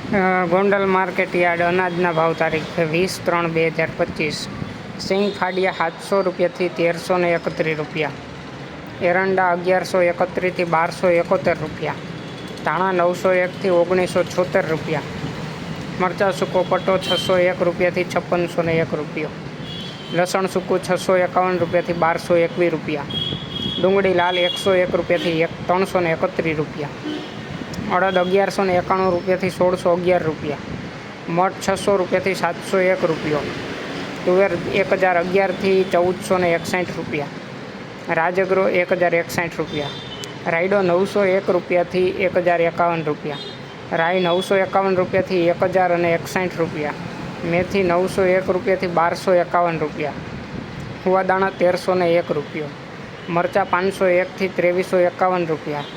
Gondal market yard અનાજના ભાવ તારીખ 20/3/2025। સિંગ ફાડિયા 700 રૂપિયાથી 1331 રૂપિયા, એરંડા 1131થી 1271 રૂપિયા, ધાણા 901થી 1976 રૂપિયા, મરચાં સૂકો પટ્ટો 601 રૂપિયાથી 5601 રૂપિયો, લસણ સૂકું 651 રૂપિયાથી 1221 રૂપિયા, ડુંગળી લાલ 101 રૂપિયાથી 331 રૂપિયા, અડદ 1191 રૂપિયાથી 1611 રૂપિયા, મઠ 600 રૂપિયાથી 701 રૂપિયો, તુવેર 1011થી 1461 રૂપિયા, રાજગરો 1061 રૂપિયા, રાયડો 901 રૂપિયાથી 1051 રૂપિયા, રાઈ 951 રૂપિયાથી 1061 રૂપિયા, મેથી 901 રૂપિયાથી 1251 રૂપિયા, હુવાદાણા 1301 રૂપિયો, મરચાં 501થી 2351 રૂપિયા,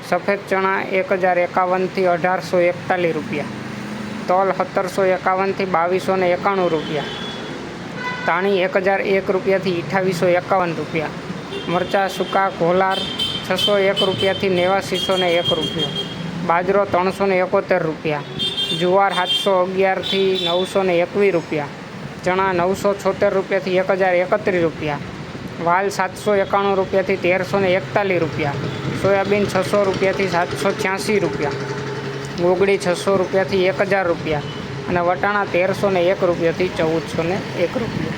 સફેદ ચણા 1051થી 1841 રૂપિયા, તલ 1751થી 2291 રૂપિયા, ધાણી 1001 રૂપિયાથી 2851 રૂપિયા, મરચાં સૂકા ઘોલાર 601 રૂપિયાથી 8901 રૂપિયો, બાજરો 371 રૂપિયા, જુવાર 711થી 921 રૂપિયા, ચણા 976 રૂપિયાથી 1031 રૂપિયા, વાલ 791 રૂપિયાથી 1341 રૂપિયા, સોયાબીન 600 રૂપિયાથી 786 રૂપિયા, ગોગડી 600 રૂપિયાથી 1000 રૂપિયા અને વટાણા 1301 રૂપિયાથી 1401 રૂપિયા.